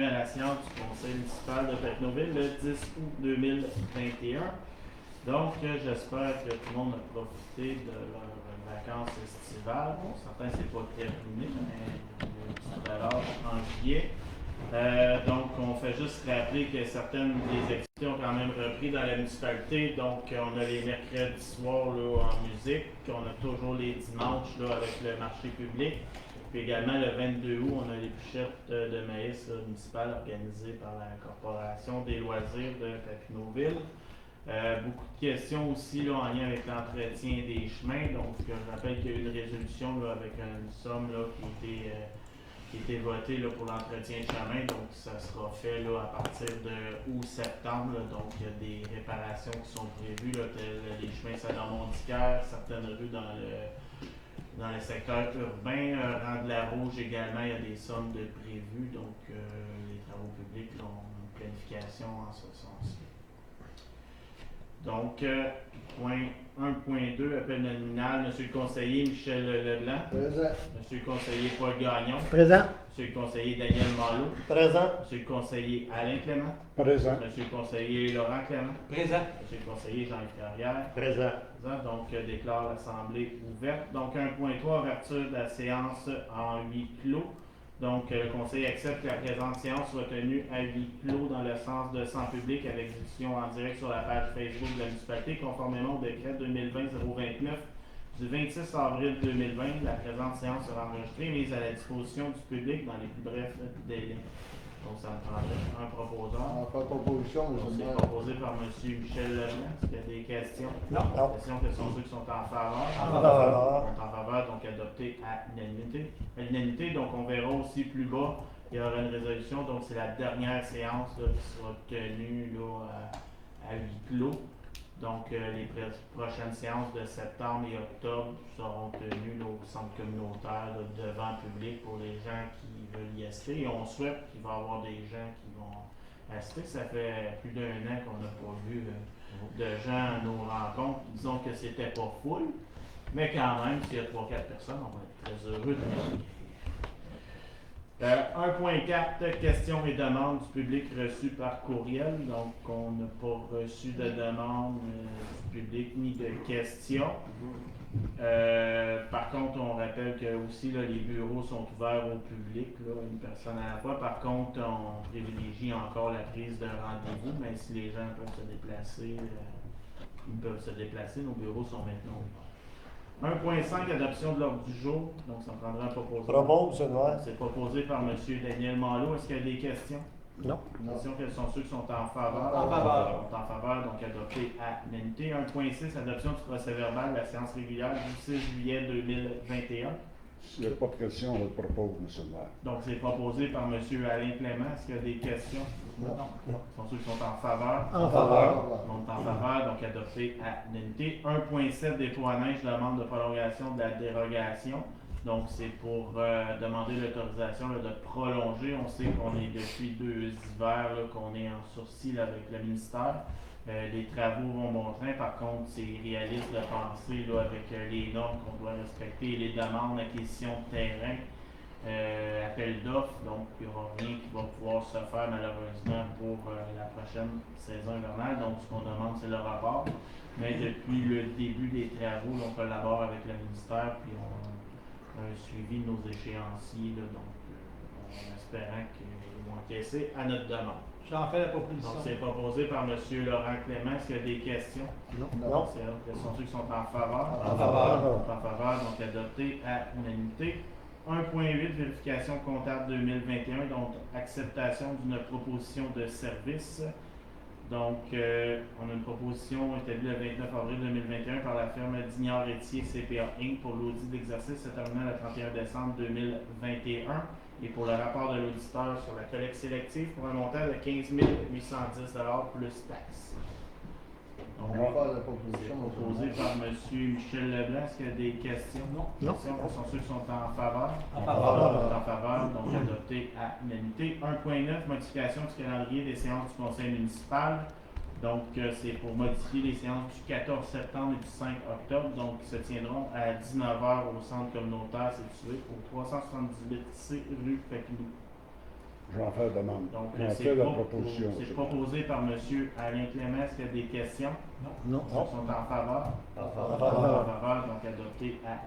bienvenue à la séance du Conseil municipal de Papineauville le 10 août 2021. Donc, j'espère que tout le monde a profité de leurs vacances estivales. Bon, certains, c'est pas terminé, mais tout à l'heure en juillet. Donc, on fait juste rappeler que certaines des activités ont quand même repris dans la municipalité. Donc, on a les mercredis soirs là, en musique. On a toujours les dimanches là, avec le marché public. Puis également, le 22 août, on a les bûchettes de maïs municipales organisées par la Corporation des loisirs de Papineauville. Beaucoup de questions aussi là, en lien avec l'entretien des chemins. Donc, je rappelle qu'il y a eu une résolution là, avec une somme là, qui était votée là, pour l'entretien de chemin. Donc, ça sera fait là, à partir de août-septembre. Donc, il y a des réparations qui sont prévues, là, telles les chemins Salomon-Dicaire, certaines rues dans le secteur urbain. Rang de la Rouge également, il y a des sommes de prévues. Donc, les travaux publics là, ont une planification en ce sens. Donc, point 1.2, appel nominal, Monsieur le conseiller Michel Leblanc. Présent. Monsieur le conseiller Paul Gagnon. Présent. Monsieur le conseiller Daniel Malo. Présent. Monsieur le conseiller Alain Clément. Présent. Monsieur le conseiller Laurent Clément. Présent. Monsieur le conseiller Jean-Yves Carrière. Présent. Présent. Donc, déclare l'Assemblée ouverte. Donc, 1.3, ouverture de la séance en huis clos. Donc, le Conseil accepte que la présente séance soit tenue à huis clos dans le sens de sang public avec diffusion en direct sur la page Facebook de la municipalité, conformément au décret 2020-029 du 26 avril 2020. La présente séance sera enregistrée et mise à la disposition du public dans les plus brefs délais. Donc, ça me prendrait un proposeur. On fait proposition, Donc, monsieur le c'est maire. proposé par M. Michel Leblanc. Est-ce qu'il y a des questions? Non. Questions, quels sont ceux qui sont en faveur? En faveur. En faveur, donc adopté à l'unanimité. Donc, on verra aussi plus bas, il y aura une résolution. Donc, c'est la dernière séance là, qui sera tenue là, à huis clos. Donc, les prochaines séances de septembre et octobre seront tenues là, au centre communautaire là, devant le public pour les gens qui veulent y assister. Et on souhaite qu'il va y avoir des gens qui vont assister. Ça fait plus d'un an qu'on n'a pas vu de gens à nos rencontres. Disons que c'était pas full, mais quand même, s'il y a 3-4 personnes, on va être très heureux de les accueillir. 1.4, questions et demandes du public reçues par courriel. Donc, on n'a pas reçu de demande du public ni de questions. Par contre, on rappelle que aussi là, les bureaux sont ouverts au public, là, une personne à la fois. Par contre, on privilégie encore la prise de rendez-vous, mais si les gens peuvent se déplacer, ils peuvent se déplacer. Nos bureaux sont maintenant ouverts. 1.5, adoption de l'ordre du jour. Donc, ça prendra un proposé. Propose, c'est noir. C'est proposé par M. Daniel Malo. Est-ce qu'il y a des questions? Non. Questions, quels sont ceux qui sont en faveur? En faveur. En faveur, donc adopté à l'unanimité. 1.6, adoption du procès verbal de la séance régulière du 6 juillet 2021. S'il n'y a pas de questions, on le propose, monsieur le maire. Donc, c'est proposé par M. Alain Clément. Est-ce qu'il y a des questions? Non. Ce sont ceux qui sont en faveur. En faveur. Donc, en faveur, donc adopté à l'unanimité. 1.7, dépôt à neige, demande de prolongation de la dérogation. Donc, c'est pour demander l'autorisation de prolonger. On sait qu'on est depuis 2 hivers là, qu'on est en sourcil avec le ministère. Les travaux vont bon train. Par contre, c'est réaliste de penser là, avec les normes qu'on doit respecter, les demandes d'acquisition de terrain, appel d'offres. Donc, il n'y aura rien qui va pouvoir se faire malheureusement pour la prochaine saison hivernale. Donc, ce qu'on demande, c'est le rapport. Mais depuis le début des travaux, on collabore avec le ministère puis on a un suivi de nos échéanciers. Là, donc, en espérant qu'ils vont encaisser à notre demande. J'en fais la proposition. Donc, c'est proposé par M. Laurent Clément. Est-ce qu'il y a des questions? Non. Quels sont ceux qui sont en faveur? En faveur. En faveur, donc adopté à l'unanimité. 1.8, vérification comptable 2021, donc acceptation d'une proposition de service. Donc, on a une proposition établie le 29 avril 2021 par la firme Dignard Etier CPA Inc. pour l'audit d'exercice se terminant le 31 décembre 2021 et pour le rapport de l'auditeur sur la collecte sélective pour un montant de 15 810 $ plus taxes. Donc, On va faire la c'est proposition, proposé par M. Michel Leblanc. Est-ce qu'il y a des questions? Non. Questions? Quels sont ceux qui sont en faveur? En faveur. En faveur, donc adopté à l'unanimité. 1.9, modification du calendrier des séances du conseil municipal. Donc, c'est pour modifier les séances du 14 septembre et du 5 octobre, donc qui se tiendront à 19h au centre communautaire situé au 378C rue Papineau. J'en fais la demande. Donc, J'en c'est fais la proposition. c'est proposé par M. Alain Clément. Est-ce qu'il y a des questions? Non. Ceux qui sont en faveur? En En faveur. faveur, donc adopté à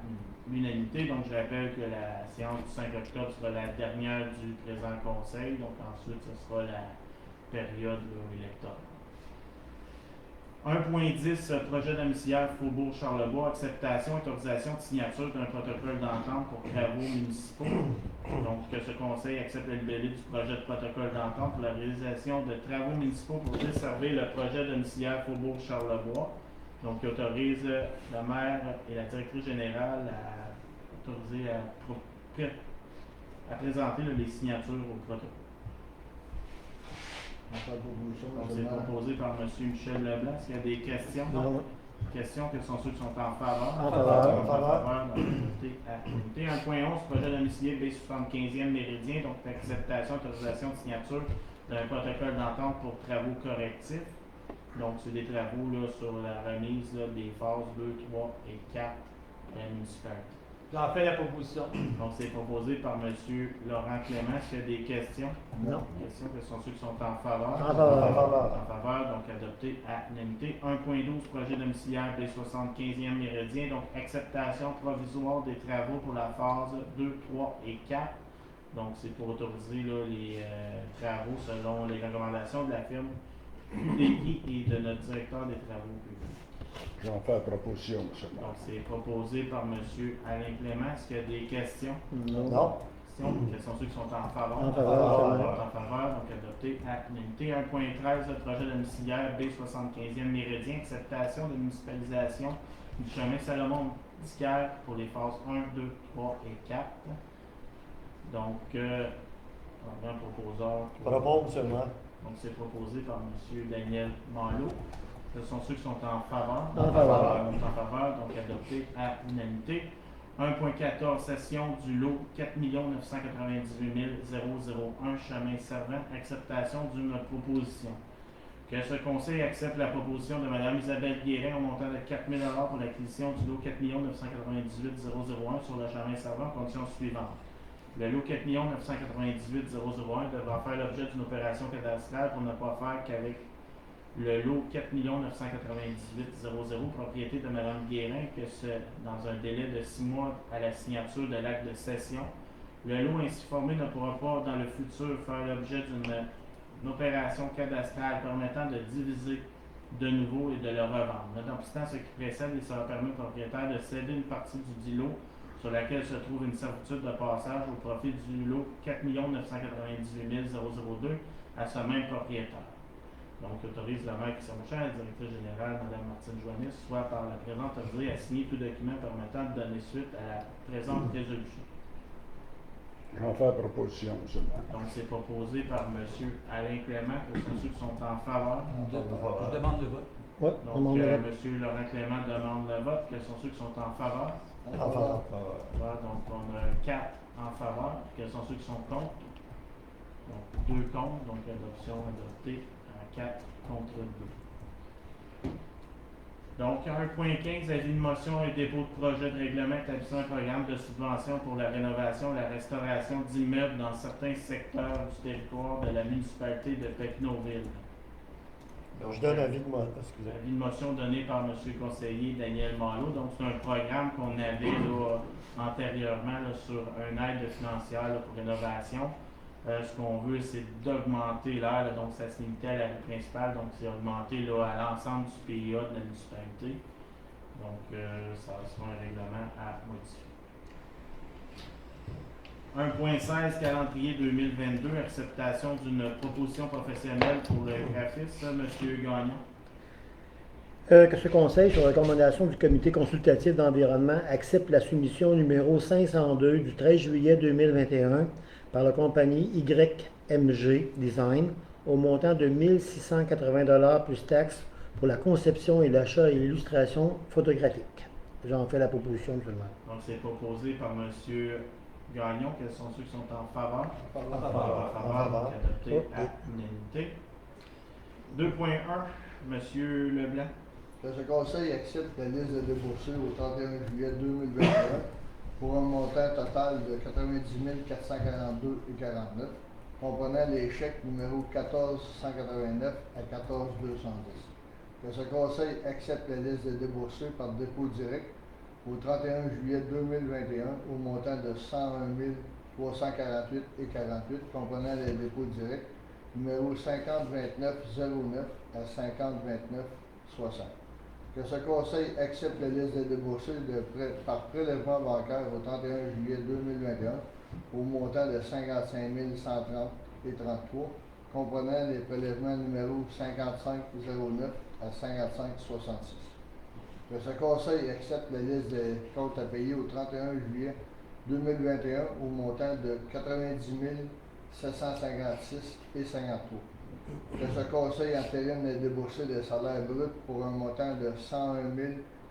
l'unanimité. Donc, je rappelle que la séance du 5 octobre sera la dernière du présent conseil. Donc, ensuite, ce sera la période électorale. 1.10, projet domiciliaire Faubourg Charlebois, acceptation, autorisation de signature d'un protocole d'entente pour travaux municipaux. Donc, que ce conseil accepte le libellé du projet de protocole d'entente pour la réalisation de travaux municipaux pour desservir le projet domiciliaire Faubourg Charlebois. Donc, il autorise le maire et la directrice générale à autoriser à présenter les signatures au protocole. On fait la proposition, Donc, monsieur c'est le maire. proposé par M. Michel Leblanc. Est-ce qu'il y a des questions? Non. Questions, quels sont ceux qui sont en faveur? En faveur. En faveur, donc adopté à l'unité. 1.11, projet domicilié B75e méridien, donc acceptation, autorisation de signature d'un protocole d'entente pour travaux correctifs. Donc, c'est des travaux là, sur la remise là, des phases 2, 3 et 4 de la municipalité. J'en fais la proposition. Donc, c'est proposé par M. Laurent Clément. Est-ce qu'il y a des questions? Non. Questions, quels sont ceux qui sont en faveur? En faveur. En faveur, donc adopté à l'unanimité. 1.12, projet domiciliaire B75e méridien, donc acceptation provisoire des travaux pour la phase 2, 3 et 4. Donc, c'est pour autoriser là, les travaux selon les recommandations de la firme UDI et de notre directeur des travaux publics. J'en fais la proposition, monsieur le maire. Donc, c'est proposé par M. Alain Clément. Est-ce qu'il y a des questions? Non. Quels sont ceux qui sont en faveur? En faveur. En faveur, donc adopté à l'unanimité. 1.13, le projet domiciliaire B75e méridien, acceptation de municipalisation du chemin Salomon-Dicaire pour les phases 1, 2, 3 et 4. Donc, on a un proposeur. Propose, monsieur le maire. Donc, c'est proposé par M. Daniel Malo. Ce sont ceux qui sont en faveur. En faveur. En faveur, donc adopté à l'unanimité. 1.14, session du lot 4 998 001, chemin servant, acceptation d'une proposition. Que ce conseil accepte la proposition de Mme Isabelle Guérin au montant de 4 000 $ pour l'acquisition du lot 4 998 001 sur le chemin servant, en conditions suivantes. Le lot 4 998 001 devra faire l'objet d'une opération cadastrale pour ne pas faire qu'avec le lot 4 998 000, propriété de Mme Guérin, que dans un délai de 6 mois à la signature de l'acte de cession. Le lot ainsi formé ne pourra pas, dans le futur, faire l'objet d'une opération cadastrale permettant de diviser de nouveau et de le revendre. Nonobstant ce qui précède, il sera permis au propriétaire de céder une partie du dit lot sur laquelle se trouve une servitude de passage au profit du lot 4 998 002 à ce même propriétaire. Donc, autorise le maire qui s'en la directrice générale, Mme Martine Joannis, soit par la présente autorisée à signer tout document permettant de donner suite à la présente résolution. J'en fais la proposition, monsieur le maire. Donc, c'est proposé par M. Alain Clément, que sont ceux qui sont en faveur. Je demande le vote. Oui, Donc, M. Laurent Clément demande le vote. Quels sont ceux qui sont en faveur? En faveur. Voilà, donc, on a 4 en faveur. Quels sont ceux qui sont contre? Donc, 2 contre. Donc, l'adoption adoptée à 4 contre 2. Donc, 1.15, avis de motion et dépôt de projet de règlement établissant un programme de subvention pour la rénovation et la restauration d'immeubles dans certains secteurs du territoire de la municipalité de Papineauville. Je donne avis de moi. Excusez. Avis de motion donné par M. le conseiller Daniel Malo. Donc, c'est un programme qu'on avait là, antérieurement là, sur une aide financière là, pour rénovation. Ce qu'on veut, c'est d'augmenter l'aire, donc ça se limitait à la rue principale, donc c'est augmenter là, à l'ensemble du PIA de la municipalité. Donc, ça sera un règlement à modifier. 1.16, calendrier 2022, acceptation d'une proposition professionnelle pour le graphiste. M. Gagnon. Que ce conseil, sur recommandation du comité consultatif d'environnement, accepte la soumission numéro 502 du 13 juillet 2021 par la compagnie YMG Design au montant de 1 680 $ plus taxes pour la conception et l'achat et l'illustration photographique. J'en fais la proposition, monsieur le maire. Donc, c'est proposé par M. Gagnon. Quels sont ceux qui sont en faveur? En En faveur, donc adopté à l'unanimité. 2.1, M. Leblanc. Que ce conseil accepte la liste de déboursés au 31 juillet 2021 pour un montant total de 90 442,49 $, comprenant les chèques numéro 14 189 à 14 210. Que ce conseil accepte la liste des déboursés par dépôt direct au 31 juillet 2021 au montant de 101 348 et 48, comprenant les dépôts directs numéro 50 29 09 à 50 29 60. Que ce conseil accepte la liste des déboursés par prélèvement bancaire au 31 juillet 2021 au montant de 55 130 et 33, comprenant les prélèvements numéro 55 09 à 55 66. Que ce conseil accepte la liste des comptes à payer au 31 juillet 2021 au montant de 90 756 et 53. Que ce conseil entérine les déboursés des salaires bruts pour un montant de 101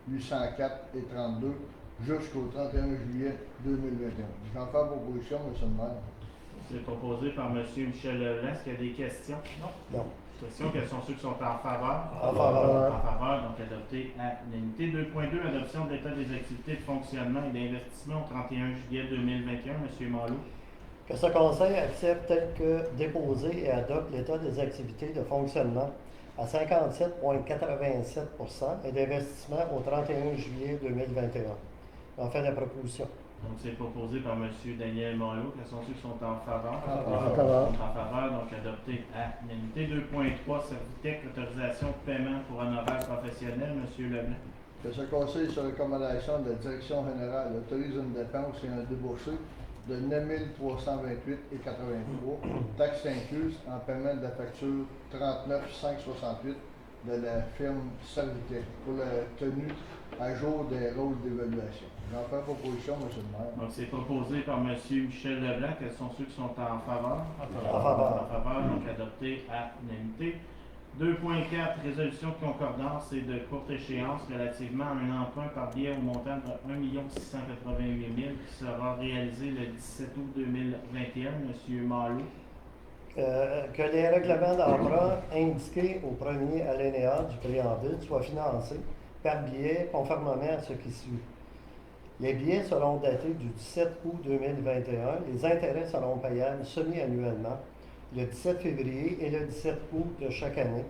804 et 32 jusqu'au 31 juillet 2021. J'en fais proposition, M. le maire. C'est proposé par M. Michel Leblanc. Est-ce qu'il y a des questions? Non. Questions? Quels sont ceux qui sont en faveur? En faveur. En faveur, donc adopté à l'unanimité. 2.2, adoption de l'état des activités de fonctionnement et d'investissement au 31 juillet 2021. M. Malo. Que ce conseil accepte tel que déposé et adopte l'état des activités de fonctionnement à 57,87% et d'investissement au 31 juillet 2021. En fait, la proposition. Donc, c'est proposé par M. Daniel Malo. Quels sont ceux qui sont en faveur? En faveur. En faveur, donc adopté à l'unanimité. 2.3, Servitec, autorisation de paiement pour un horaire professionnel. M. Leblanc. Que ce conseil, sur recommandation de la direction générale, autorise une dépense et un déboursé de 9 328 et 83, taxes incluses en paiement de la facture 39 568 de la firme Servitec pour la tenue à jour des rôles d'évaluation. J'en fais proposition, M. le maire. Donc, c'est proposé par M. Michel Leblanc. Quels sont ceux qui sont en faveur? En faveur. En faveur, donc adopté à l'unanimité. 2.4, résolution de concordance et de courte échéance relativement à un emprunt par billet au montant de 1 688 000 qui sera réalisé le 17 août 2021. M. Malo. Que les règlements d'emprunt indiqués au premier alinéa du préambule soient financés par billet conformément à ce qui suit. Les billets seront datés du 17 août 2021. Les intérêts seront payables semi-annuellement le 17 février et le 17 août de chaque année.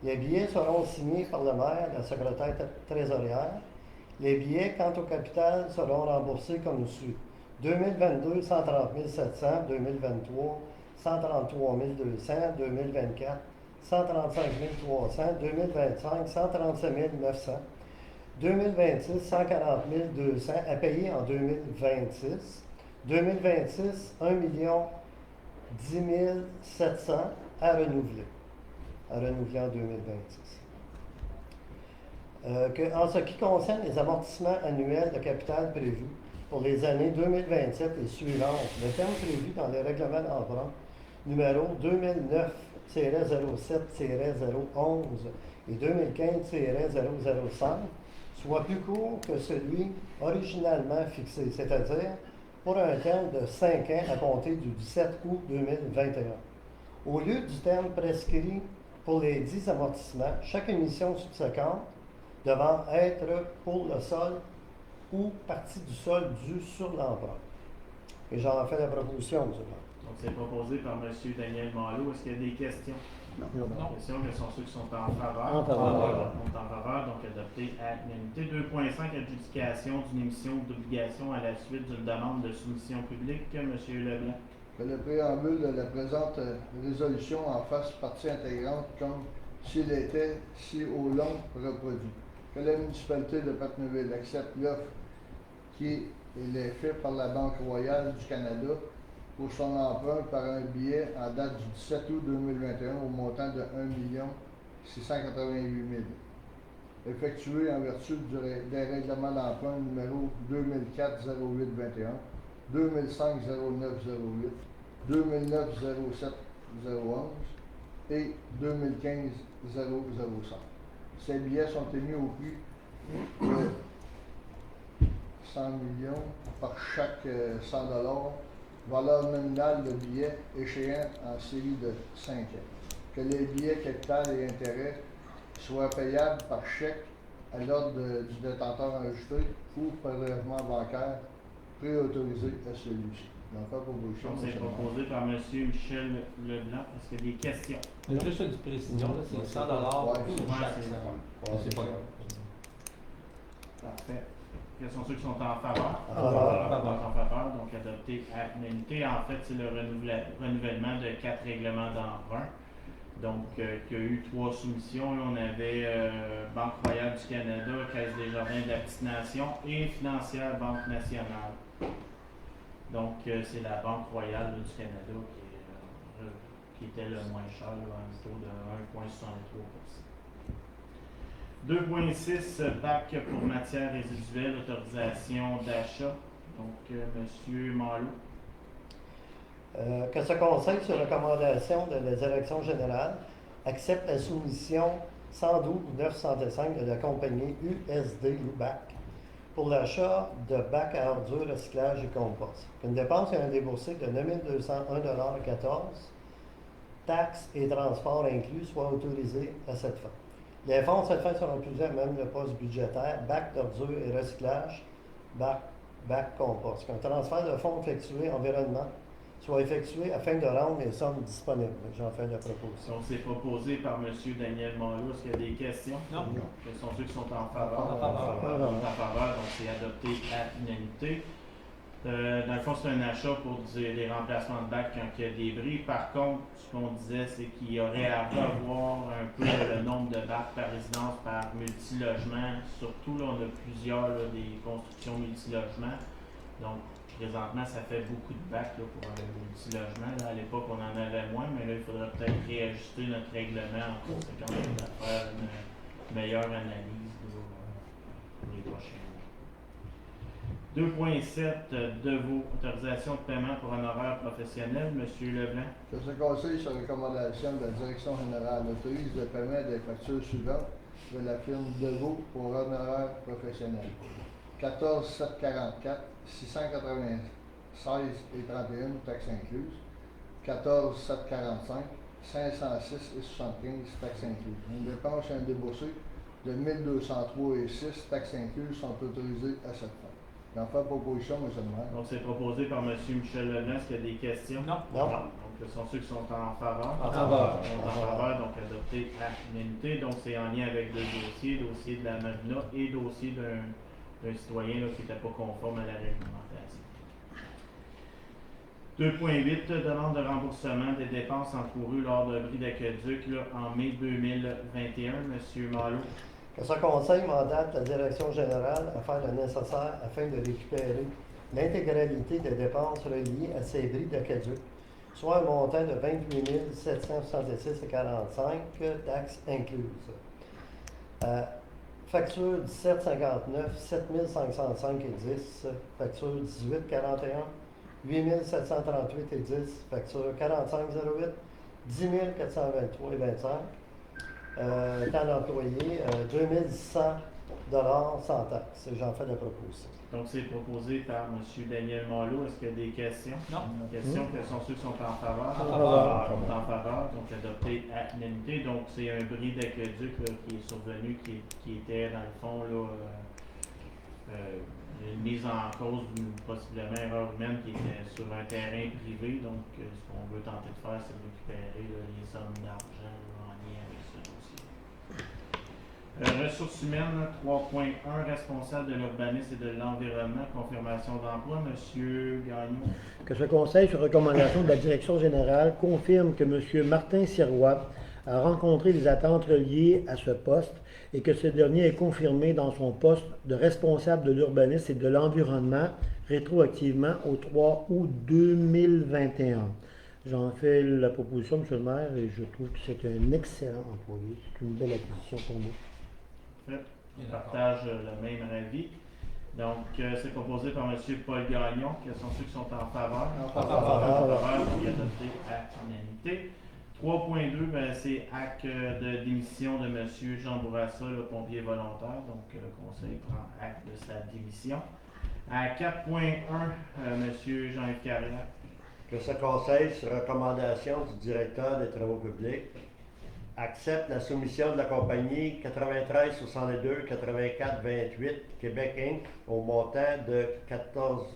Les billets seront signés par le maire, la secrétaire trésorière. Les billets, quant au capital, seront remboursés comme suit. 2022, 130 700, 2023, 133 200, 2024, 135 300, 2025, 137 900, 2026, 140 200 à payer en 2026, 2026, 1 10 700 à renouveler en 2026. En ce qui concerne les amortissements annuels de capital prévus pour les années 2027 et suivantes, le terme prévu dans les règlements d'emprunt numéro 2009-07-011 et 2015-005 soit plus court que celui originalement fixé, c'est-à-dire pour un terme de 5 ans à compter du 17 août 2021. Au lieu du terme prescrit pour les 10 amortissements, chaque émission subséquente devant être pour le sol ou partie du sol due sur l'emprunt. Et j'en fais la proposition, M. le maire. Donc, c'est proposé par M. Daniel Malo. Est-ce qu'il y a des questions? Non. Questions, quels sont ceux qui sont en faveur? En faveur. En faveur, donc adopté à l'unanimité. 2.5, adjudication d'une émission d'obligation à la suite d'une demande de soumission publique. M. Leblanc. Que le préambule de la présente résolution en fasse partie intégrante comme s'il était si au long reproduit. Que la municipalité de Patte-Neuville accepte l'offre qui est faite par la Banque royale du Canada pour son emprunt par un billet en date du 17 août 2021 au montant de 1 688 000, effectué en vertu des règlements d'emprunt numéro 2004-08-21, 2005-09-08, 2009-07-011 et 2015-005. Ces billets sont émis au prix de 100 millions par chaque 100 $, valeur nominale de billets échéant en série de 5 ans. Que les billets capital et intérêts soient payables par chèque à l'ordre du détenteur enregistré ou prélèvement bancaire préautorisé à celui-ci. J'en fais proposition, Donc, c'est monsieur le maire. proposé par M. Michel Leblanc. Est-ce qu'il y a des questions? Juste une précision, là, c'est 100 Ouais, pour c'est- chaque c'est- salle. Ouais, C'est pas grave. Parfait. Quels sont ceux qui sont en faveur? En faveur. En faveur, donc adopté à l'unanimité. En fait, c'est le renouvellement de 4 règlements d'emprunt. Donc, il y a eu 3 soumissions. Là, on avait Banque Royale du Canada, Caisse des Jardins de la Petite Nation et Financière Banque Nationale. Donc, c'est la Banque Royale là, du Canada qui était le moins cher, là, à un taux de 1,63%. 2,6 BAC pour matières résiduelles, autorisation d'achat. Donc, M. Malo. Que ce Conseil, sur recommandation de la Direction générale, accepte la soumission 112-905 de la compagnie USD BAC pour l'achat de bacs à ordures, recyclage et compost. Une dépense et un déboursé de 9 201,14 taxes et transports inclus soient autorisés à cette fin. Les fonds de cette fin seront utilisés à même le poste budgétaire, bac d'ordures et recyclage, bac compost. Qu'un transfert de fonds effectué environnement soit effectué afin de rendre les sommes disponibles. J'en fais la proposition. Donc, c'est proposé par M. Daniel Malo. Est-ce qu'il y a des questions? Non. Quels sont ceux qui sont en faveur? En faveur. Donc, en faveur, donc c'est adopté à l'unanimité. Dans le fond, c'est un achat pour des remplacements de bacs quand il y a des bris. Par contre, ce qu'on disait, c'est qu'il y aurait à revoir un peu le nombre de bacs par résidence, par multilogement. Surtout, là, on a plusieurs là, des constructions multilogements. Donc, présentement, ça fait beaucoup de bacs là, pour un multilogement. Là, à l'époque, on en avait moins, mais là, il faudrait peut-être réajuster notre règlement en conséquence de faire une meilleure analyse là, pour les prochains mois. 2,7 de vos autorisations de paiement pour honoraires professionnels, M. Leblanc. Que ce Conseil, sur recommandation de la Direction générale, autorise le paiement des factures suivantes de la firme Deveau pour honoraires professionnels. 14 744, 696 et 31, taxes incluses. 14 745, 506 et 75, taxes incluses. Une dépense et un déboursé de 1203 et 6, taxes incluses, sont autorisés à cette fin. J'en fais proposition, M. le maire. Donc, c'est proposé par M. Michel Leblanc. Est-ce qu'il y a des questions? Non. Non. Donc, ce sont ceux qui sont en faveur. En faveur. En faveur, donc adopté à l'unanimité. Donc, c'est en lien avec deux dossiers, dossier de la Marina et dossier d'un citoyen là, qui n'était pas conforme à la réglementation. 2,8 demande de remboursement des dépenses encourues lors d'un bris d'aqueduc là, en mai 2021. M. Malo. Que ce Conseil mandate la Direction générale à faire le nécessaire afin de récupérer l'intégralité des dépenses reliées à ces bris d'aqueduc, soit un montant de 28 766,45 taxes incluses. Facture 17,59, 7,505,10, facture 18,41, 8,738,10, facture 45,08, 10,423,25. Temps d'employé, 2100 sans taxe. J'en fais la proposition. Donc, c'est proposé par M. Daniel Malo. Est-ce qu'il y a des questions? Non. Questions? Quels sont ceux qui sont en faveur? En faveur. En faveur, donc adopté à l'unanimité. Donc, c'est un bris d'aqueduc là, qui est survenu, qui était dans le fond là, une mise en cause d'une possiblement erreur humaine qui était sur un terrain privé. Donc, ce qu'on veut tenter de faire, c'est de récupérer là, les sommes d'argent là, en lien avec ce dossier. Ressources humaines, 3.1, responsable de l'urbanisme et de l'environnement, confirmation d'emploi, M. Gagnon. Que ce Conseil, sur recommandation de la Direction générale, confirme que M. Martin Sirois a rencontré les attentes reliées à ce poste et que ce dernier est confirmé dans son poste de responsable de l'urbanisme et de l'environnement rétroactivement au 3 août 2021. J'en fais la proposition, M. le maire, et je trouve que c'est un excellent employé. C'est une belle acquisition pour nous. Je partage le même avis. Donc, c'est proposé par M. Paul Gagnon. Quels sont ceux qui sont en faveur? En En faveur. faveur, donc adopté à l'unanimité. 3.2, ben, c'est acte de démission de M. Jean Bourassa, le pompier volontaire. Donc, le Conseil prend acte de sa démission. À 4.1, M. Jean-Yves Carrière. Que ce Conseil, sur recommandation du directeur des Travaux publics, accepte la soumission de la compagnie 9362 84 28 Québec Inc. au montant de 14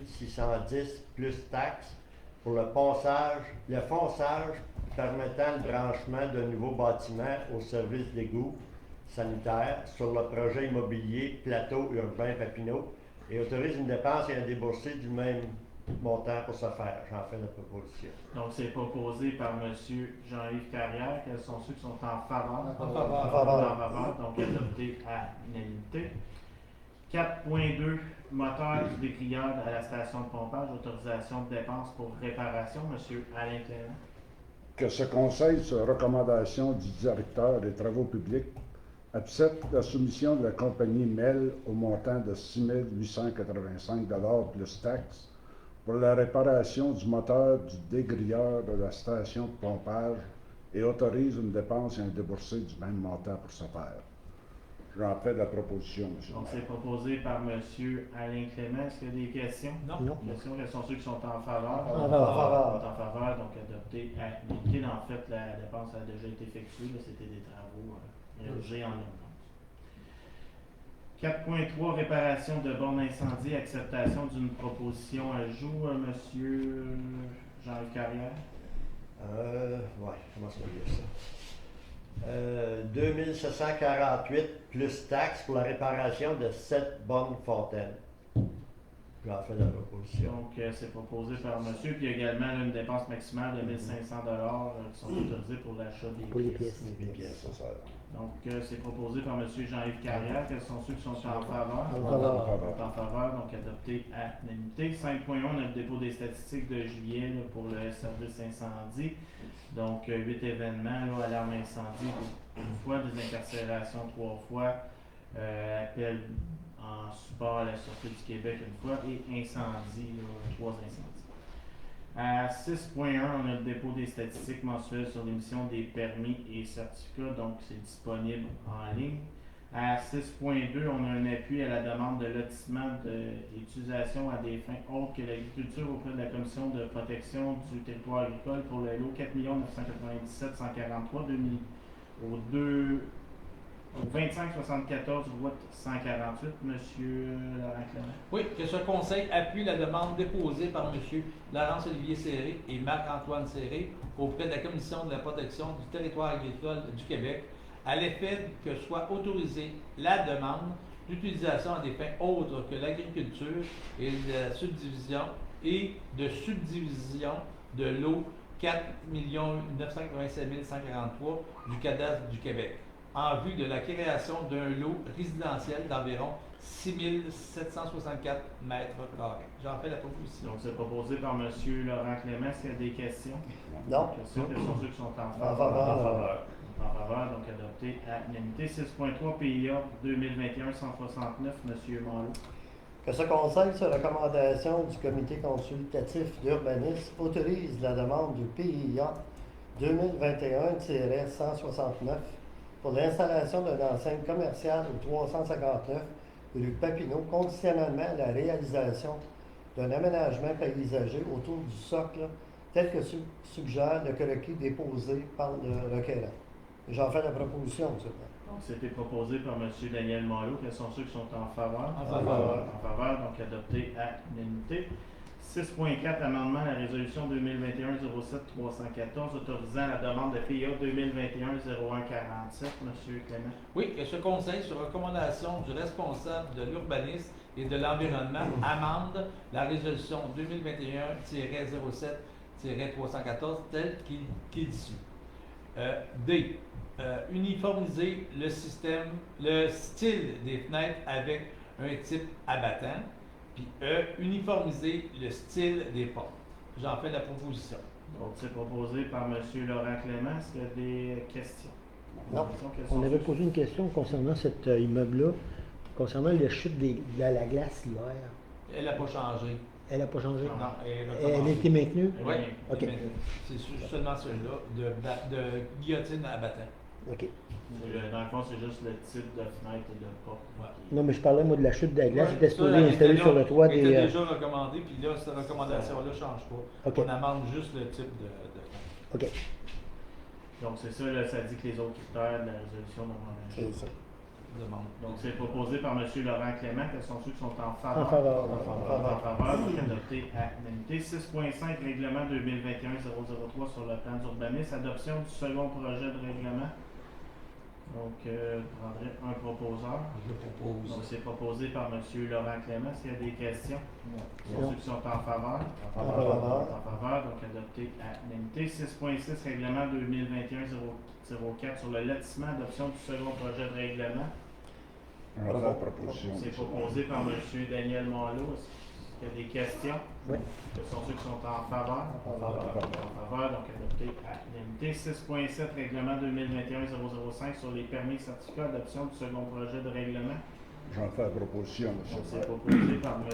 610 plus taxes pour le fonçage permettant le branchement d'un nouveau bâtiment au service d'égout sanitaire sur le projet immobilier Plateau Urbain Papineau et autorise une dépense et un déboursé du même montant pour ce faire. J'en fais la proposition. Donc, c'est proposé par M. Jean-Yves Carrière. Quels sont ceux qui sont en faveur? En faveur. En faveur, donc adopté à l'unanimité. 4.2, moteur du décrieur à la station de pompage, autorisation de dépenses pour réparation. M. Alain Clément. Que ce conseil, sur recommandation du directeur des travaux publics, accepte la soumission de la compagnie MEL au montant de 6 885 $ plus taxes pour la réparation du moteur du dégrilleur de la station de pompage et autorise une dépense et un déboursé du même montant pour ce faire. J'en fais la proposition, monsieur. Donc, c'est proposé par M. Alain Clément. Est-ce qu'il y a des questions? Non. Non. Questions? Quels sont ceux qui sont en faveur? En faveur. En faveur, donc adopté à l'unité. En fait, la dépense a déjà été effectuée. Là, c'était des travaux érigés en urgence. 4.3, réparation de bornes incendie, acceptation d'une proposition ajout. Monsieur Jean-Yves Carrière. Ouais, comment ça veut dire ça? 2748 plus taxes pour la réparation de 7 bornes fontaines. J'en fais la proposition. Donc, c'est proposé par monsieur. Puis, il y a également là, une dépense maximale de 1 500 qui sont autorisés pour l'achat des Pour les pièces. pièces. Les pièces. Ça sert. Donc, c'est proposé par monsieur Jean-Yves Carrière. Quels sont ceux qui sont en faveur? En faveur. En faveur, donc adopté à l'unanimité. 5.1, on a le dépôt des statistiques de juillet là, pour le service incendie. Donc, 8 événements, là, alarme incendie une fois, des incarcérations 3 fois, appel en support à la Sûreté du Québec une fois et incendie, là, 3 incendies. À 6.1, on a le dépôt des statistiques mensuelles sur l'émission des permis et certificats, donc c'est disponible en ligne. À 6.2, on a un appui à la demande de lotissement d'utilisation à des fins autres que l'agriculture auprès de la Commission de protection du territoire agricole pour le lot 4 997 143 au 2574 route 148. Monsieur Laurent Clément. Oui, que ce conseil appuie la demande déposée par M. Laurence-Olivier Serré et Marc-Antoine Serré auprès de la Commission de la protection du territoire agricole du Québec à l'effet que soit autorisée la demande d'utilisation à des fins autres que l'agriculture et de subdivision de l'eau 4 987 143 du cadastre du Québec en vue de la création d'un lot résidentiel d'environ 6 764 mètres carrés. J'en fais la proposition. Donc, c'est proposé par M. Laurent Clément. Est-ce qu'il y a des questions? Non. Questions? Quels sont ceux qui sont en En faveur? faveur. En faveur, donc adopté à l'unanimité. 6.3 PIA 2021-169, M. Malo. Que ce conseil, sur recommandation du comité consultatif d'urbanisme, autorise la demande du PIA 2021-169 pour l'installation d'une enseigne commerciale au 359 rue Papineau, conditionnellement à la réalisation d'un aménagement paysager autour du socle, tel que suggère le requis déposé par le requérant. J'en fais la proposition, monsieur. Donc, c'était proposé par M. Daniel Malo. Quels sont ceux qui sont en faveur? En faveur. En faveur, donc adopté à l'unanimité. 6.4, amendement à la résolution 2021-07-314 autorisant la demande de PIA 2021-01-47. M. Clément. Oui, que ce conseil, sur recommandation du responsable de l'urbanisme et de l'environnement, amende la résolution 2021-07-314 telle qu'il suit. D. Uniformiser le style des fenêtres avec un type abattant. Puis E. Uniformiser le style des portes. J'en fais la proposition. Donc, c'est proposé par M. Laurent Clément. Est-ce qu'il y a des questions? Non. Quels sont On avait ceux- posé une question concernant cet immeuble-là, concernant la chute de la glace l'hiver. Elle n'a pas changé. Elle n'a pas changé? Non, elle a Elle a commencé. été maintenue? Oui, Ok. c'est seulement celui-là, de guillotine à battant. OK. Dans le fond, c'est juste le type de fenêtre et de porte. Ouais. Non, mais je parlais, moi, de la chute de la glace. Ouais, J'étais ça, supposé elle installer était sur là, le toit elle était des... déjà recommandée, puis là, cette recommandation-là ne change pas. OK. On amende juste le type de fenêtre. OK. Donc, c'est ça, là, ça dit que les autres critères de la résolution demandent. C'est ça. Demande. Donc, c'est proposé par M. Laurent Clément. Quels sont ceux qui sont en faveur? En faveur. En faveur, donc adopté à l'unanimité. 6.5, règlement 2021-003 sur le plan d'urbanisme. Adoption du second projet de règlement. Donc, je prendrai un proposeur. Je propose. Donc, c'est proposé par M. Laurent Clément. S'il y a des questions, Non. ceux qui sont en faveur. En faveur. En faveur, donc adopté à l'unanimité. 6.6, règlement 2021-004 sur le lotissement. Adoption du second projet de règlement. On va faire proposition. C'est proposé par M. Daniel Malo. Est-ce qu'il y a des questions? Oui. Ce sont ceux qui sont en faveur. En faveur, donc adopté à l'unanimité. 6.7, règlement 2021-005 sur les permis et certificats. Adoption du second projet de règlement. J'en fais proposition, Donc, monsieur. c'est proposé par M.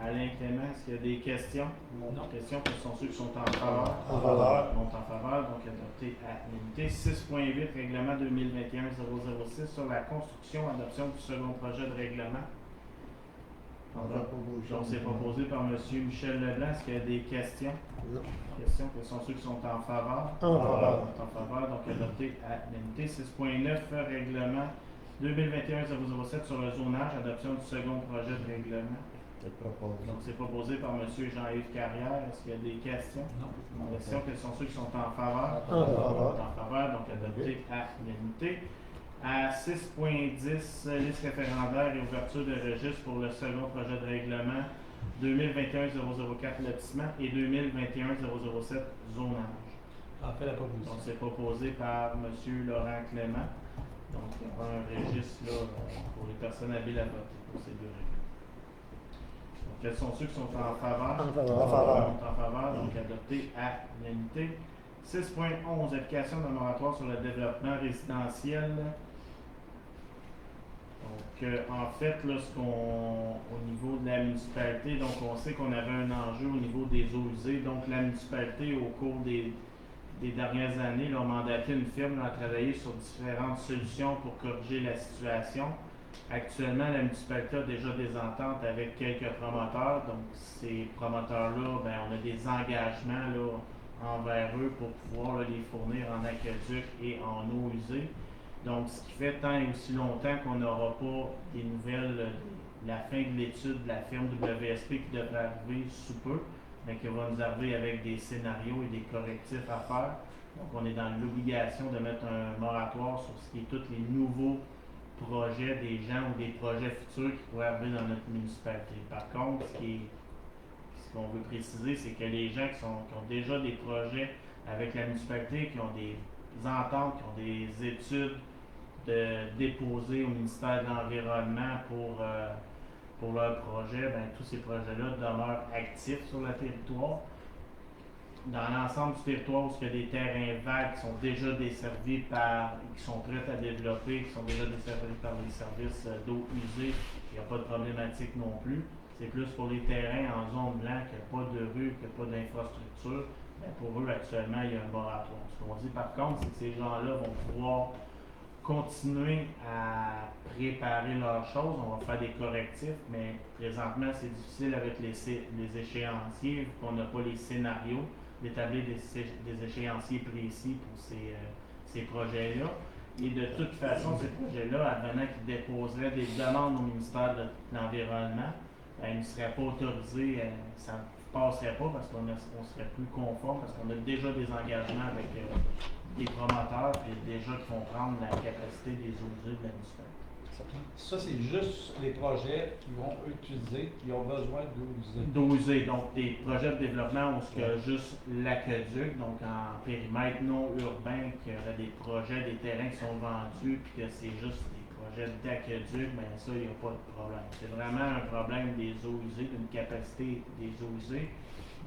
Alain Clément. Est-ce qu'il y a des questions? Non. Questions, ce sont ceux qui sont en faveur. En faveur. Sont en faveur, donc adopté à l'unanimité. 6.8, règlement 2021-006 sur la construction, adoption du second projet de règlement. On va faire proposition. Donc, c'est proposé par M. Michel Leblanc. Est-ce qu'il y a des questions? Questions, ce sont ceux qui sont en faveur. En faveur. Sont en faveur, donc adopté à l'unanimité. 6.9, règlement 2021-007 sur le zonage, adoption du second projet de règlement. Donc, c'est proposé par M. Jean-Yves Carrière. Est-ce qu'il y a des questions? Non. Questions, quels sont ceux qui sont en faveur? En faveur. En faveur, donc adopté à l'unanimité. À 6.10, liste référendaire et ouverture de registre pour le second projet de règlement 2021-004 lotissement et 2021-007 zonage. En fait la Donc, proposition. c'est proposé par M. Laurent Clément. Donc, il y aura un registre là, pour les personnes habiles à voter pour ces deux règlements. Donc, quels sont ceux qui sont en faveur? En faveur. En faveur. En faveur, donc adopté à l'unanimité. 6.11, application d'un moratoire sur le développement résidentiel. Donc, en fait, là, au niveau de la municipalité, donc on sait qu'on avait un enjeu au niveau des eaux usées. Donc, la municipalité, au cours des dernières années, là, a mandaté une firme à travailler sur différentes solutions pour corriger la situation. Actuellement, la municipalité a déjà des ententes avec quelques promoteurs. Donc, ces promoteurs-là, ben, on a des engagements là, envers eux pour pouvoir là, les fournir en aqueduc et en eau usée. Donc, ce qui fait tant et aussi longtemps qu'on n'aura pas des nouvelles de la fin de l'étude de la firme WSP qui devrait arriver sous peu, mais qui va nous arriver avec des scénarios et des correctifs à faire. Donc, on est dans l'obligation de mettre un moratoire sur ce qui est tous les nouveaux projets des gens ou des projets futurs qui pourraient arriver dans notre municipalité. Par contre, ce qu'on veut préciser, c'est que les gens qui ont déjà des projets avec la municipalité, qui ont des ententes, qui ont des études déposées au ministère de l'Environnement pour leur projet, ben, tous ces projets-là demeurent actifs sur le territoire. Dans l'ensemble du territoire où il y a des terrains vagues qui sont déjà desservis qui sont prêts à développer, qui sont déjà desservis par les services d'eau usée, il n'y a pas de problématique non plus. C'est plus pour les terrains en zone blanche, qu'il n'y a pas de rue, qu'il n'y a pas d'infrastructure. Ben, pour eux, actuellement, il y a un moratoire. Ce qu'on dit par contre, c'est que ces gens-là vont pouvoir continuer à préparer leurs choses. On va faire des correctifs, mais présentement, c'est difficile avec les échéanciers, vu qu'on n'a pas les scénarios, d'établir des échéanciers précis pour ces projets-là. Et de toute façon, ces projets-là, advenant qu'ils déposeraient des demandes au ministère de l'Environnement, ben, ils ne seraient pas autorisés, ça ne passerait pas parce qu'on serait plus conforme, parce qu'on a déjà des engagements avec des promoteurs et déjà qui vont prendre la capacité des eaux usées de la municipalité. Ça, c'est juste les projets qui vont utiliser, qui ont besoin D'eau usée, donc des projets de développement où il y a juste l'aqueduc, donc en périmètre non urbain, qu'il y aurait des projets, des terrains qui sont vendus, puis que c'est juste des projets d'aqueduc, bien ça, il n'y a pas de problème. C'est vraiment un problème des eaux usées, d'une capacité des eaux usées.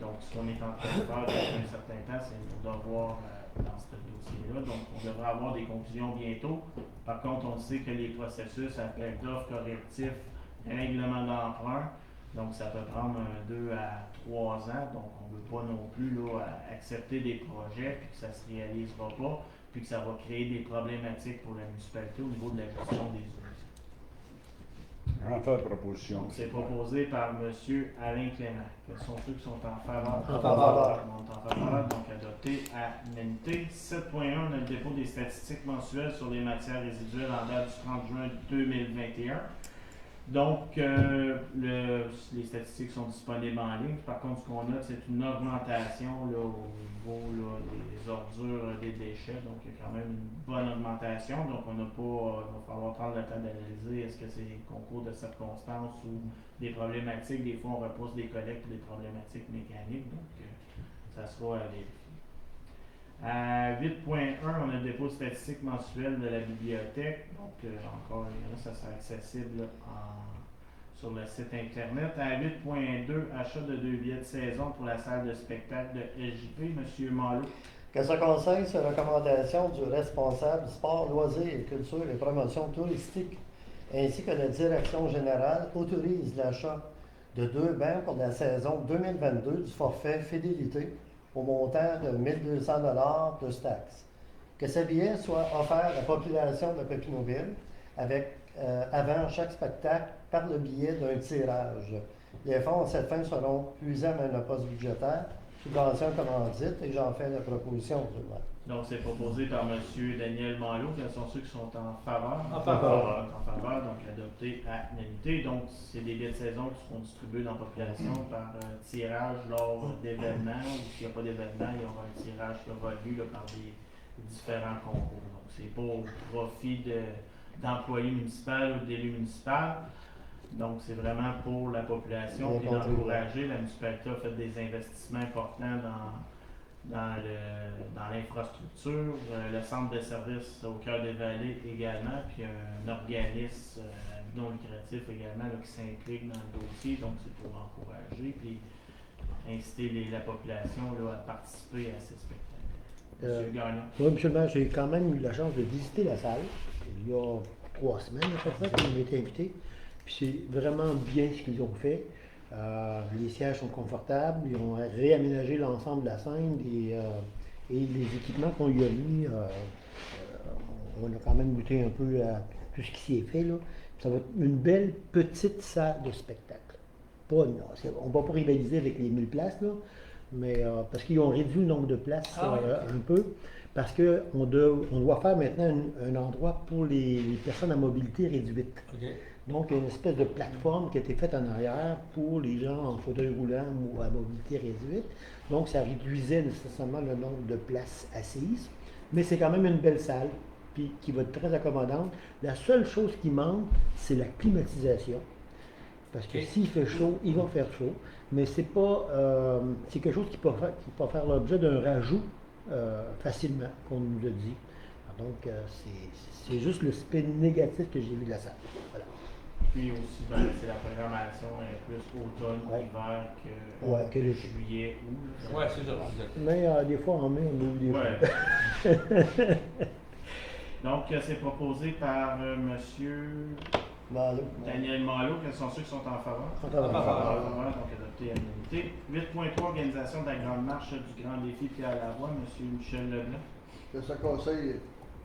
Donc, ce qu'on est en train de faire depuis un certain temps, c'est de voir dans ce dossier-là. Donc, on devrait avoir des conclusions bientôt. Par contre, on sait que les processus, appels d'offres, correctifs, règlement d'emprunt, donc ça peut prendre 2 à 3 ans. Donc, on ne veut pas non plus là, accepter des projets puis que ça ne se réalisera pas, puis que ça va créer des problématiques pour la municipalité au niveau de la gestion des eaux. En fait, proposition. Donc, c'est proposé par M. Alain Clément. Quels sont ceux qui sont en faveur? En faveur. Tout le monde est en faveur, donc adopté à l'unanimité. 7.1, on a le dépôt des statistiques mensuelles sur les matières résiduelles en date du 30 juin 2021. Donc, les statistiques sont disponibles en ligne. Par contre, ce qu'on a, c'est une augmentation là, au niveau là, des ordures, des déchets. Donc, il y a quand même une bonne augmentation. Donc, on n'a pas, il va falloir prendre le temps d'analyser est-ce que c'est des concours de circonstances ou des problématiques. Des fois, on repousse des collectes ou des problématiques mécaniques. Donc, ça sera à vérifier. À 8.1, on a le dépôt statistique mensuel de la bibliothèque. Donc, encore une fois, ça sera accessible sur le site Internet. À 8.2, achat de 2 billets de saison pour la salle de spectacle de SJP. M. Malo. Que ce conseil, sur recommandation du responsable du sport, loisirs et culture et promotion touristique, ainsi que la direction générale, autorise l'achat de 2 bancs pour la saison 2022 du forfait fidélité au montant de 1 200 $ plus taxes. Que ces billets soient offerts à la population de Papineauville avant chaque spectacle par le biais d'un tirage. Les fonds à cette fin seront puisés à un poste budgétaire, subvention commandite, et j'en fais la proposition. Donc, c'est proposé par M. Daniel Malo. Quels sont ceux qui sont en faveur? En faveur. En faveur, donc adopté à l'unanimité. Donc, c'est des billets de saison qui seront distribués dans la population par tirage lors d'événements. Ou s'il n'y a pas d'événement, il y aura un tirage qui aura lieu là, par des différents concours. Donc, c'est pas au profit d'employés municipaux ou d'élus municipaux. Donc, c'est vraiment pour la population et d'encourager. La municipalité a fait des investissements importants dans l'infrastructure, le centre de services au cœur des vallées également, puis un organisme non lucratif également là, qui s'implique dans le dossier. Donc, c'est pour encourager puis inciter la population là, à participer à ces spectacles. Monsieur Gagnon. Oui, M. le maire, j'ai quand même eu la chance de visiter la salle il y a 3 semaines à peu près, quand on a été invité. Puis c'est vraiment bien ce qu'ils ont fait. Les sièges sont confortables, ils ont réaménagé l'ensemble de la scène et les équipements qu'on y a mis, on a quand même goûté un peu à tout ce qui s'y est fait. Là. Ça va être une belle petite salle de spectacle. On ne va pas rivaliser avec les 1000 places, là, mais parce qu'ils ont réduit le nombre de places un peu. Parce qu'on doit faire maintenant un endroit pour les personnes à mobilité réduite. Okay. Donc, il y a une espèce de plateforme qui a été faite en arrière pour les gens en fauteuil roulant ou à mobilité réduite. Donc, ça réduisait nécessairement le nombre de places assises. Mais c'est quand même une belle salle, puis qui va être très accommodante. La seule chose qui manque, c'est la climatisation. Parce que s'il fait chaud, il va faire chaud. Mais c'est pas, c'est quelque chose qui peut faire l'objet d'un rajout facilement, qu'on nous a dit. Donc, c'est juste le spin négatif que j'ai vu de la salle. Voilà. Puis aussi, c'est la programmation plus automne, hiver que le juillet, août. Oui, c'est ça. Mais des fois, en mai, on ouvre des fois. Donc, c'est proposé par M. Daniel Malo. Quels sont ceux qui sont en faveur? En faveur. Donc, adopté à l'unanimité. 8.3, organisation de la Grande Marche du Grand Défi Pierre Lavoie. M. Michel Leblanc. Que ce conseil,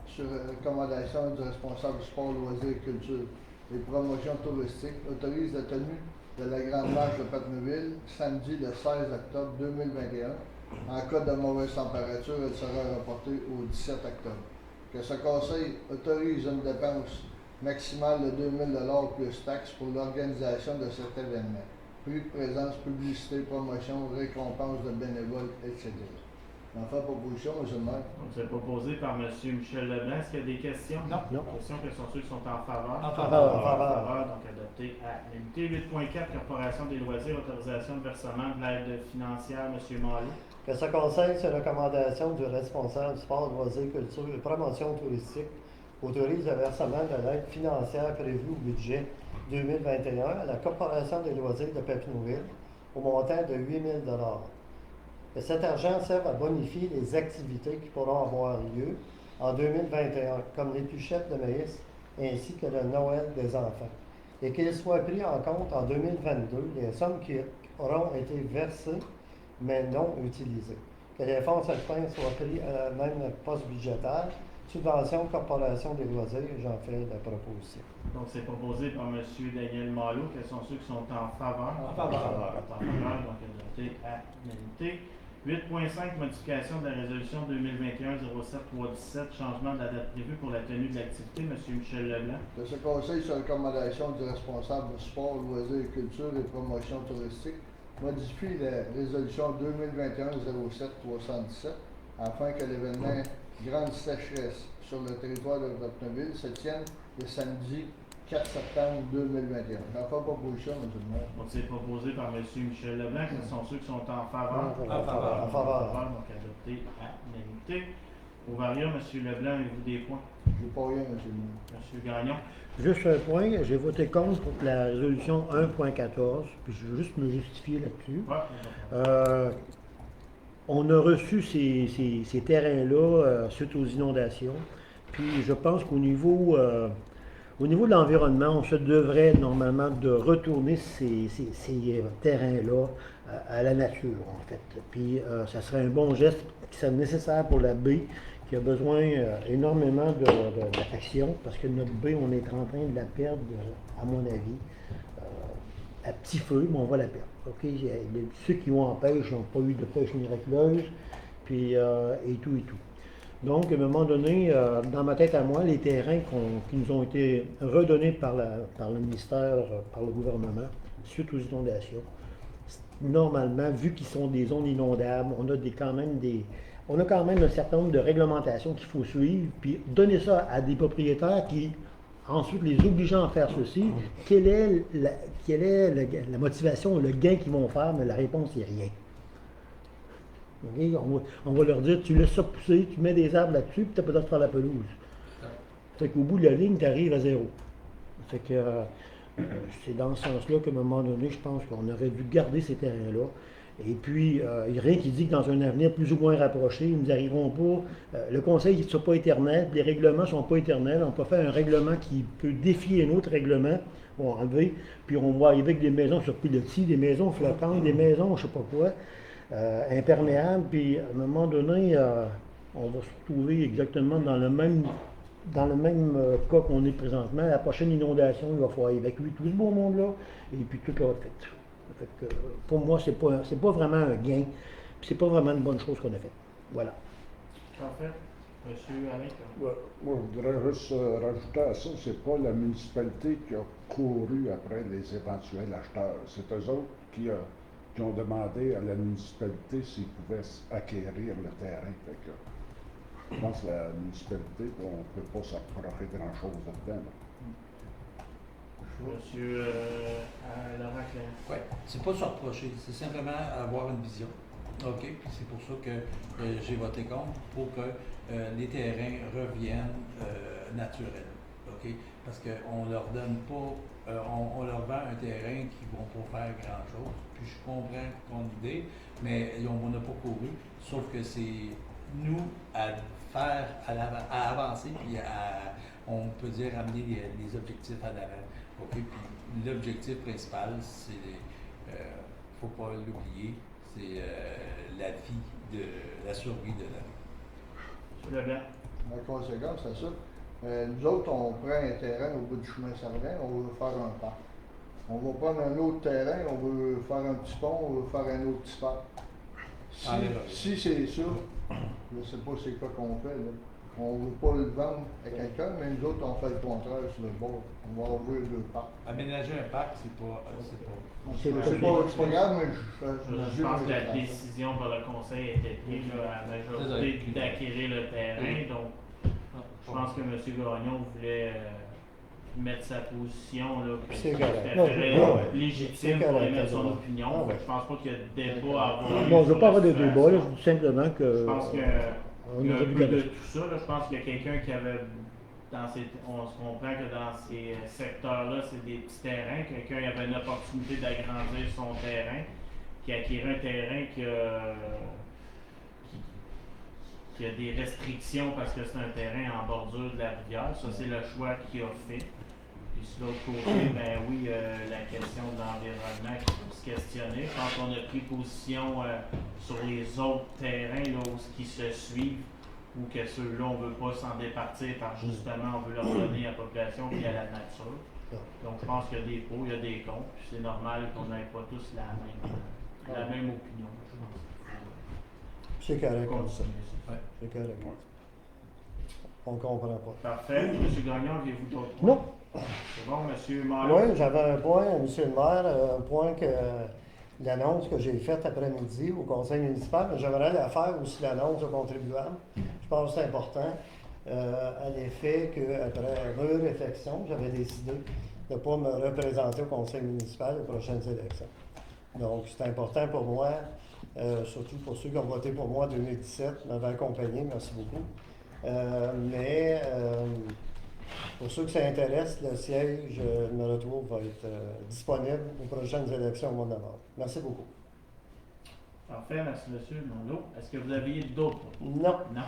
sur recommandation du responsable du sport, loisirs et culture et promotion touristique, autorise la tenue de la Grande Marche de Papineauville samedi le 16 octobre 2021. En cas de mauvaise température, elle sera reportée au 17 octobre. Que ce conseil autorise une dépense maximale de 2 000 $ plus taxes pour l'organisation de cet événement. Prix de présence, publicité, promotion, récompense de bénévoles, etc. On fait proposition, M. le maire. Donc, c'est proposé par M. Michel Leblanc. Est-ce qu'il y a des questions? Non. Questions, quels sont ceux qui sont en faveur? En faveur. En faveur. Donc, adopté à l'unité. 8.4, Corporation des loisirs, autorisation de versement de l'aide financière, M. Malo. Que ce conseil, sur recommandation du responsable du sport, loisirs, culture et promotion touristique, autorise le versement de l'aide financière prévue au budget 2021 à la Corporation des loisirs de Papineauville au montant de 8 000 $. Que cet argent serve à bonifier les activités qui pourront avoir lieu en 2021, comme l'épluchette de maïs ainsi que le Noël des enfants, et qu'il soit pris en compte en 2022 les sommes qui auront été versées mais non utilisées. Que les fonds certains soient pris à la même poste budgétaire, Subvention Corporation des loisirs, j'en fais la proposition. Donc, c'est proposé par M. Daniel Malo. Quels sont ceux qui sont en faveur? En faveur. En faveur, donc adopté à l'unanimité. 8.5, modification de la résolution 2021-07-317, changement de la date prévue pour la tenue de l'activité. M. Michel Leblanc. De ce conseil sur recommandation du responsable de sport, loisirs, culture et promotion touristique, modifie la résolution 2021-07-317 afin que l'événement Grande sécheresse sur le territoire de Rotteville se tienne le samedi 4 septembre 2021. J'en fais proposition, M. le maire. Donc, c'est proposé par M. Michel Leblanc. Quels sont ceux qui sont en faveur? En faveur. En faveur. Donc, adopté à l'unanimité. Au Varia, M. Leblanc, avez-vous des points? Je n'ai pas rien, M. le maire. M. Gagnon. Juste un point, j'ai voté contre pour la résolution 1.14, puis je veux juste me justifier là-dessus. Ouais. On a reçu ces terrains-là suite aux inondations. Puis je pense qu'au niveau de l'environnement, on se devrait normalement de retourner ces terrains-là à la nature, en fait. Puis ça serait un bon geste qui serait nécessaire pour la baie, qui a besoin énormément d'affection, parce que notre baie, on est en train de la perdre, à mon avis, à petit feu, mais on va la perdre. Okay? Ceux qui vont en pêche n'ont pas eu de pêche miraculeuse, puis et tout. Donc, à un moment donné, dans ma tête à moi, les terrains qui nous ont été redonnés par le ministère, par le gouvernement, suite aux inondations, normalement, vu qu'ils sont des zones inondables, on a quand même un certain nombre de réglementations qu'il faut suivre, puis donner ça à des propriétaires qui, ensuite, les obligeant à faire ceci, quelle est la motivation, le gain qu'ils vont faire, mais la réponse est rien. Okay? On va leur dire, tu laisses ça pousser, tu mets des arbres là-dessus, puis tu n'as pas besoin de faire la pelouse. Fait qu'au bout de la ligne, tu arrives à zéro. Fait que c'est dans ce sens-là qu'à un moment donné, je pense qu'on aurait dû garder ces terrains-là. Et puis, il n'y a rien qui dit que dans un avenir plus ou moins rapproché, nous n'arriverons pas. Le conseil ne soit pas éternel, les règlements ne sont pas éternels. On peut faire un règlement qui peut défier un autre règlement, on va enlever, puis on va arriver avec des maisons sur pilotis, des maisons flottantes, des maisons, je ne sais pas quoi, imperméables, puis à un moment donné, on va se retrouver exactement dans le même cas qu'on est présentement. La prochaine inondation, il va falloir évacuer tout ce beau monde-là, et puis tout va être fait. Fait que, pour moi, c'est pas vraiment un gain, puis c'est pas vraiment une bonne chose qu'on a faite. Voilà. Parfait. Monsieur Alain. Ouais, moi, je voudrais juste rajouter à ça, c'est pas la municipalité qui a couru après les éventuels acheteurs. C'est eux autres qui ont demandé à la municipalité s'ils pouvaient acquérir le terrain. Fait que, je pense que la municipalité, on ne peut pas s'approcher grand-chose là-dedans. Là. Monsieur Laurent Claire. Oui, c'est pas se reprocher, c'est simplement avoir une vision. OK, puis c'est pour ça que j'ai voté contre, pour que les terrains reviennent naturels. OK? Parce qu'on leur donne pas, on leur vend un terrain qui ne vont pas faire grand-chose. Puis je comprends ton idée, mais on n'a pas couru. Sauf que c'est nous à faire, à avancer, puis on peut dire amener les objectifs à l'avant. OK? Puis l'objectif principal, c'est, faut pas l'oublier, c'est la vie, la survie de la vie. Monsieur Leblanc. En conséquence, c'est ça. Nous autres, on prend un terrain au bout du chemin Servin, on veut faire un parc. On va prendre un autre terrain, on veut faire un petit pont, on veut faire un autre petit parc. Si c'est ça, je ne sais pas c'est quoi qu'on fait, là. On ne veut pas le vendre à quelqu'un, mais nous autres, on fait le contraire sur le bord. On va ouvrir deux parcs. Aménager un parc, c'est pas C'est pas grave, mais Je pense que la décision par le conseil a été prise à la majorité d'acquérir le terrain. Donc, je pense que M. Gagnon voulait mettre sa position là, que C'est tout correct. à Non, fait ouais. légitime C'est pour correct, émettre son ouais. opinion. Ah, ouais. Je pense pas qu'il y a de débat à avoir. Non, je ne veux pas avoir de débat, là, je dis simplement que. Je pense que. on Il y a aurait un dû peu garder de ça. tout ça. Là. Je pense qu'il y a quelqu'un qui avait, on se comprend que dans ces secteurs-là, c'est des petits terrains. Quelqu'un avait une opportunité d'agrandir son terrain, qui a acquis un terrain qui a des restrictions parce que c'est un terrain en bordure de la rivière. Ça, c'est le choix qu'il a fait. Puis sur l'autre côté, ben oui, la question de l'environnement qui peut se questionner. Je pense qu'on a pris position sur les autres terrains là, où qui se suivent. ou que ceux-là, on ne veut pas s'en départir parce que justement, on veut leur donner à la population et à la nature. Donc, je pense qu'il y a des pour, il y a des contre, puis c'est normal qu'on n'ait pas tous la même opinion. Je pense. C'est correct comme ça. Continuer ça. Ouais. C'est correct. On comprend pas. Parfait. M. Gagnon, avez-vous d'autres points? Non. C'est bon, M. Marleau? Oui, j'avais un point, monsieur le maire, un point que l'annonce que j'ai faite après-midi au conseil municipal, mais j'aimerais la faire aussi l'annonce aux contribuables. Je pense que c'est important, à l'effet qu'après réflexion, j'avais décidé de ne pas me représenter au conseil municipal aux prochaines élections. Donc, c'est important pour moi, surtout pour ceux qui ont voté pour moi en 2017, m'avaient accompagné, merci beaucoup. Mais pour ceux que ça intéresse, le siège, me retrouve, va être disponible aux prochaines élections au mois de novembre. Merci beaucoup. Parfait, merci M. Marleau. Est-ce que vous aviez d'autres points? Non. Non.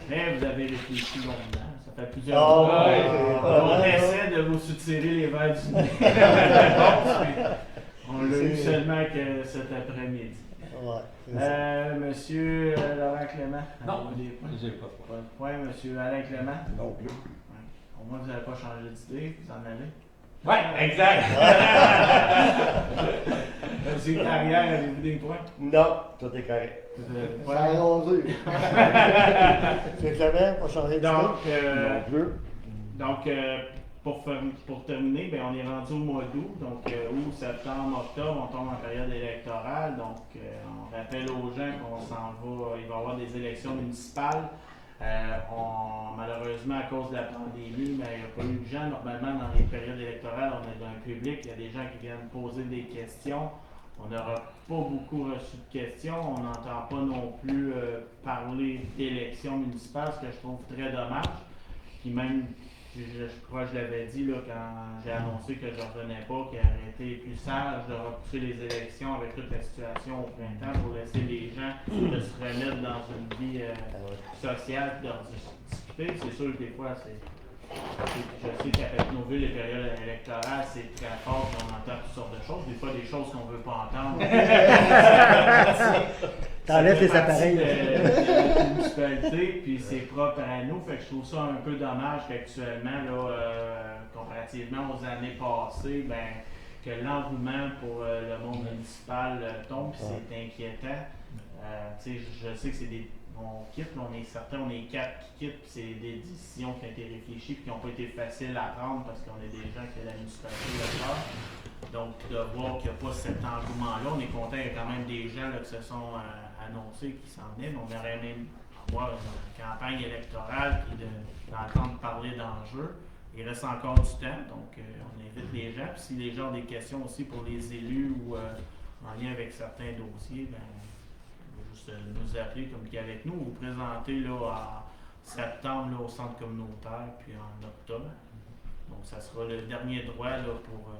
Mais vous avez réfléchi longuement. Ça fait plusieurs Ah, mois. ouais, On ouais. essaie de vous soutirer les verres du nez. On l'a eu seulement que cet après-midi. Ouais, c'est ça. Monsieur Laurent Clément. Non, avez-vous des points? j'ai pas de point. Pas de points. Monsieur Alain Clément. Non plus. Ouais. Au moins, vous n'avez pas changé d'idée. Vous en allez. Ouais, exact. Monsieur Carrière, avez-vous des points? Non, tout est correct. Ça a arrosé. C'est Clément, pas changer d'idée? Non plus. Donc, pour terminer, ben, on est rendu au mois d'août. Donc, août, septembre, octobre, on tombe en période électorale. Donc, on rappelle aux gens qu'on s'en va, il va y avoir des élections municipales. Malheureusement, à cause de la pandémie, ben, il n'y a pas eu de gens. Normalement, dans les périodes électorales, on est dans un public, il y a des gens qui viennent poser des questions. On n'aura pas beaucoup reçu de questions. On n'entend pas non plus parler d'élections municipales, ce que je trouve très dommage. Puis même, je crois que je l'avais dit là, quand j'ai annoncé que je ne revenais pas, qu'il aurait été plus sage de repousser les élections avec toute la situation au printemps pour laisser les gens de se remettre dans une vie sociale et de discuter. C'est sûr que des fois, je sais qu'à Pétionville, les périodes électorales, c'est très fort, on entend toutes sortes de choses. Des fois, des choses qu'on ne veut pas entendre. T'enlèves tes Ça fait partie appareils. de la municipalité, puis c'est propre à nous. Fait que je trouve ça un peu dommage qu'actuellement, là, comparativement aux années passées, ben, que l'engouement pour le monde municipal tombe, puis c'est inquiétant. Je sais que c'est des. On quitte, on est certains, on est 4 qui quittent, puis c'est des décisions qui ont été réfléchies, puis qui n'ont pas été faciles à prendre parce qu'on est des gens qui ont la municipalité de faire. Donc, de voir qu'il n'y a pas cet engouement-là, on est content, il y a quand même des gens là, qui se sont annoncés, qui s'en viennent. On aurait même avoir une campagne électorale et d'entendre parler d'enjeux. Il reste encore du temps, donc on invite les gens. Puis si les gens ont des questions aussi pour les élus ou en lien avec certains dossiers, ben, juste nous appeler, communiquer avec nous, ou vous présenter là, en septembre là, au centre communautaire, puis en octobre. Donc, ça sera le dernier droit là, pour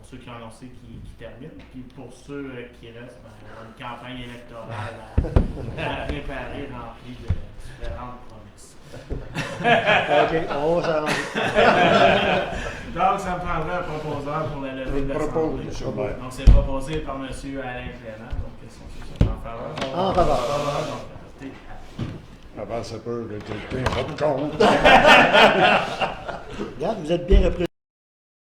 ceux qui ont annoncé qui terminent. Puis pour ceux qui restent, ben, il y aura une campagne électorale à préparer, remplie de différentes promesses. OK, on va s'arranger. Donc, ça me prendrait un proposeur pour la levée de Propose, l'Assemblée. monsieur le maire. Donc, c'est proposé par M. Alain Clément. Donc, quels sont ceux qui sont en faveur? En faveur. Donc, restez à Avant, ça peut être un compte. Regarde, vous êtes bien représenté.